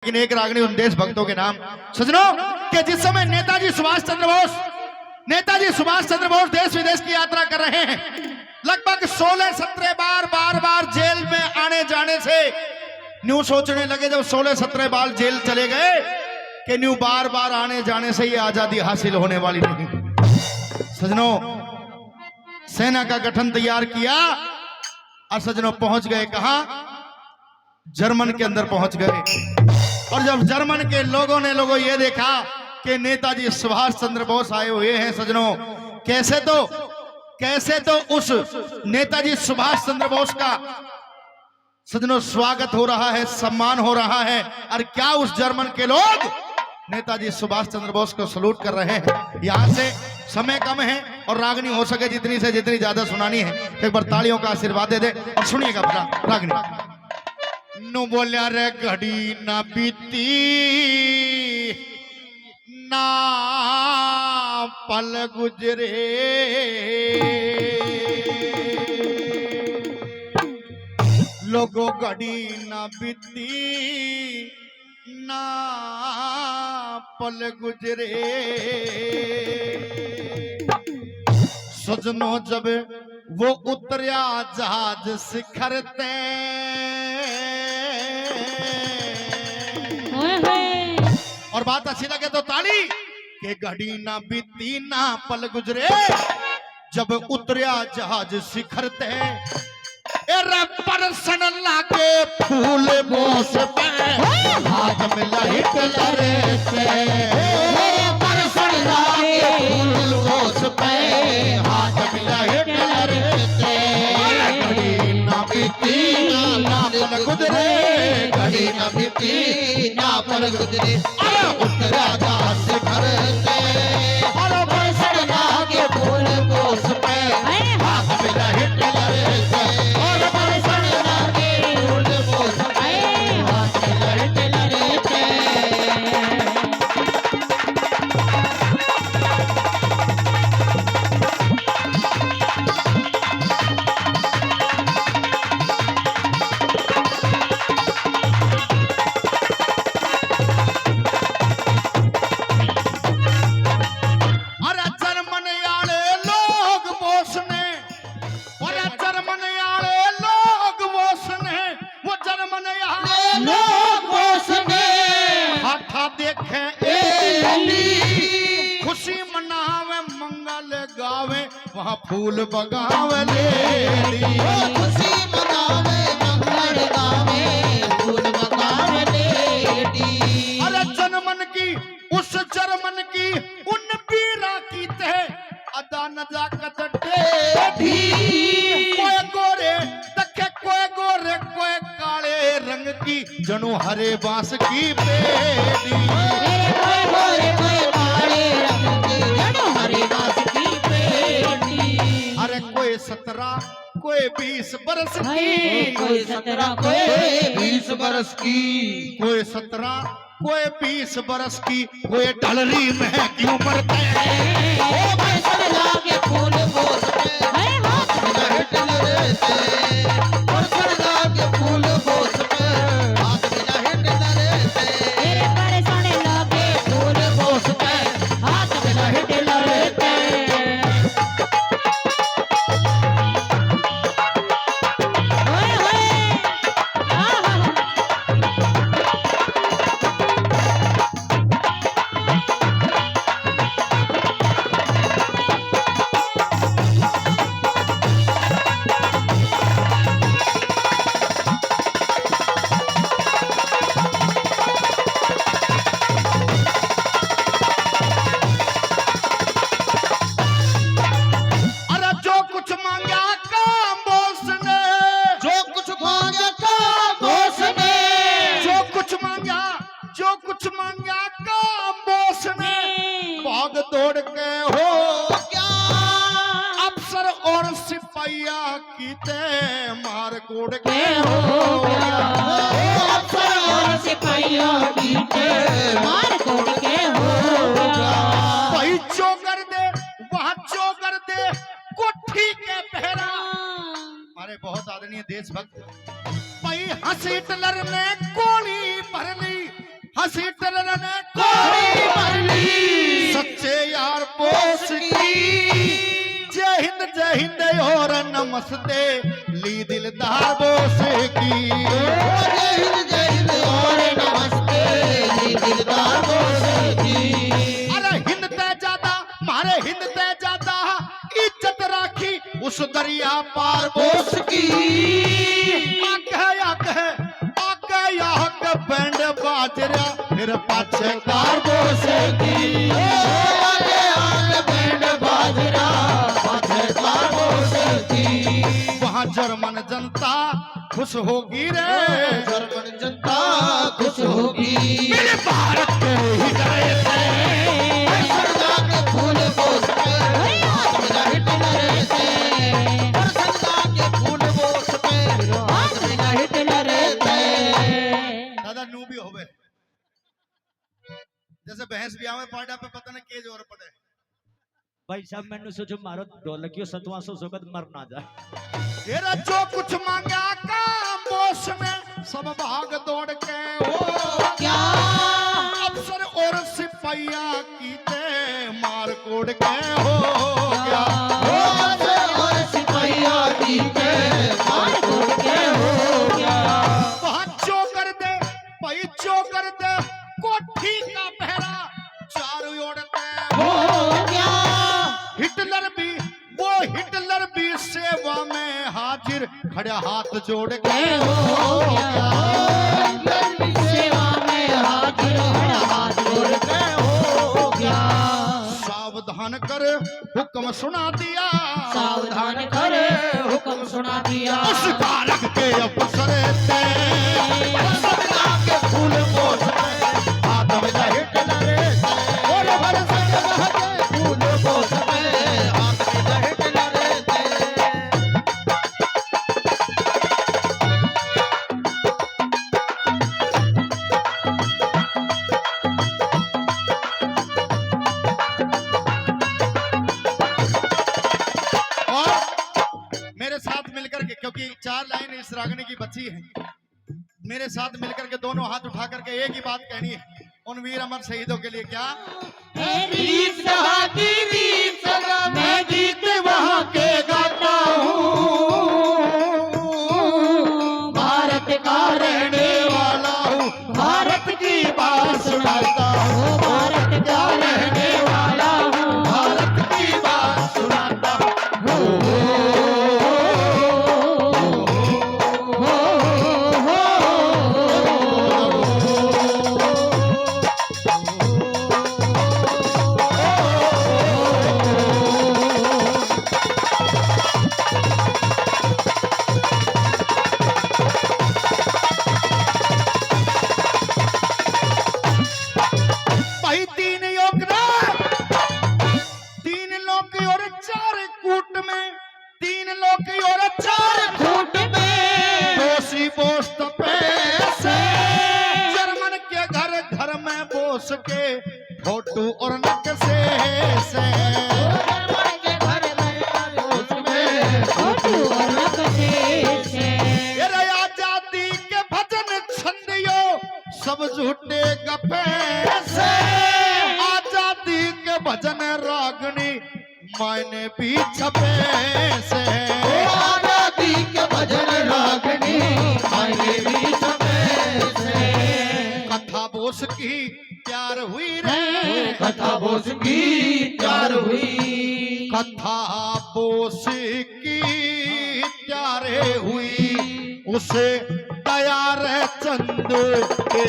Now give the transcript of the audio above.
लेकिन एक रागनी उन देशभक्तों के नाम सजनों कि जिस समय नेताजी सुभाष चंद्र बोस देश विदेश की यात्रा कर रहे हैं, लगभग 16-17 बार जेल में आने जाने से न्यू सोचने लगे जब 16-17 बार जेल चले गए कि न्यू बार आने जाने से ये आजादी हासिल होने वाली नहीं। सजनों सेना का गठन तैयार किया और सजनों पहुंच गए कहां? जर्मन के अंदर पहुंच गए। और जब जर्मन के लोगों ये देखा कि नेताजी सुभाष चंद्र बोस आए हुए हैं सजनों, कैसे तो उस नेताजी सुभाष चंद्र बोस का सजनों स्वागत हो रहा है, सम्मान हो रहा है। और क्या उस जर्मन के लोग नेताजी सुभाष चंद्र बोस को सलूट कर रहे हैं। यहां से समय कम है और रागनी हो सके जितनी से जितनी ज्यादा सुनानी है, एक बार तालियों का आशीर्वाद दे दे और सुनिएगा रागनी। नु बोलिया रे घड़ी ना बीती ना पल गुजरे, लोगों घड़ी ना बीती ना पल गुजरे, सजनों जब वो उतरिया जहाज शिखर ते, और बात अच्छी लगे तो ताली के घड़ी ना बीती ना पल गुजरे, जब उतरिया जहाज शिखर ते, परसन लागे फूल बोस पे हाथ में लाइट लरे से, परसन लागे फूल बोस पे हाथ में लाइट लरे से, घड़ी ना बीती ना पल गुजरे, घड़ी ना बीती ना पल गुजरे, उतरा जहाज शिखर से, परसन लागे फूल बोस पे हाथ में लाइट लरे से, खुशी मनावे मंगल गावे वहाँ फूल बगावे लेडी, खुशी मनावे मंगल गावे फूल बगावे लेडी। अरे जर्मन की उस जर्मन की उन पीरा की ते अदा नजाकत टेढ़ी, कोई गोरे तके कोई गोरे कोई काले रंग की जनु हरे बांस की पेड़ी, कोई गोरे कोई काले रंग की जनु हरे बांस की पेड़ी। अरे कोई 17 कोई 20 बरस की, कोई 17 कोई 20 बरस की, कोई 17 कोई 20 बरस की, कोई ढलरी में क्यों मरते ओ पैसा लागे फूल बोस पे हाथ में लाइट लरे से, पैसा लागे फूल बोस पे हाथ में लाइट लरे से, तेरे पैसा लागे फूल बोस पे हाथ में लाइट लरे से। दौड़ के हो क्या अफसर और सिपाहिया कीते मार कोड़ के हो क्या, अफसर और सिपाहिया कीते मार कोड़ के हो क्या, वही चौकर दे वहां चौकर दे कोठी के पहरा। हमारे बहुत आदरणीय देशभक्त भाई हिटलर ने गोली भर ली हंसी टलन ने कोड़ी मरली सच्चे यार बोस की। जय हिंद और नमस्ते ली दिलदार बोस की। जय हिंद और नमस्ते ली दिलदार बोस की। अरे हिंद ते ज्यादा मारे हिंद ते ज्यादा इज्जत राखी उस दरिया पार बोस की। आगे बैंड बाजरा फिर पाछे कार बोस की। आगे बैंड बाजरा पाछे कार बोस की। वहाँ जर्मन जनता खुश होगी रे। जर्मन जनता खुश होगी। मेरे भारत के हृदय से सरदा के फूल बोस पे हाथ मिला हिटलर से। सरदा के फूल बोस पे हाथ मिला हिटलर से। दादा नू भी होवे जैसे बहस भी आवे पाड़ा पे पता नहीं के जोर पड़े। भाई साहब मैंने सोचो मारो ढोलकियो 700 सोगत मर ना जाए। तेरा जो कुछ मांगा काम बोस में सब भाग दौड़ के हो क्या अफसर और सिपाहिया की ते मार कोड़ के हो गया। और सिपाहिया की के मार कोड़ के हो गया। वहाँ चो कर दे भाई चो कर दे कोठी का पहरा चारों ओर पे हो गया। हिटलर भी सेवा में हाजिर खड़ा हाथ जोड़ के हो गया। सेवा में हाजिर खड़ा हाथ जोड़ के हो गया। सावधान कर हुक्म सुना दिया। सावधान कर हुक्म सुना दिया। उस बालक के अफसर थे सरदा के फूल बोस पे हाथ में हिटलर से। और भर सरदा के फूल बोस पे हाथ में हिटलर से। मेरे साथ मिलकर के क्योंकि 4 लाइन इस रागनी की बची है। मेरे साथ मिलकर के दोनों हाथ उठा करके एक ही बात कहनी है उन वीर अमर शहीदों के लिए। क्या मैं गीत वहां के गाता हूँ। भारत का रहने वाला हूँ भारत की बात सुनाता हूँ। भारत का रहने वाला हूँ। भारत की बात सुनाता हूँ। भाई 3 लोग और 4 कूट में 3 लोग और 4 फूट में दोषी बोस पे से जर्मन के घर में बोस के फोटो और नक्शे से। जर्मन के घर में उसमें फोटो और नक्शे से। तेरे आजादी के भजन छंदियो सब झूठे गप्पे से। आजादी के भजन रागनी मायने भी छपे से। आजादी के भजन रागनी मायने भी छपे से। कथा बोस की प्यार हुई रे। कथा बोस की प्यार हुई। कथा बोस की प्यारे हुई उसे तैयार चंद के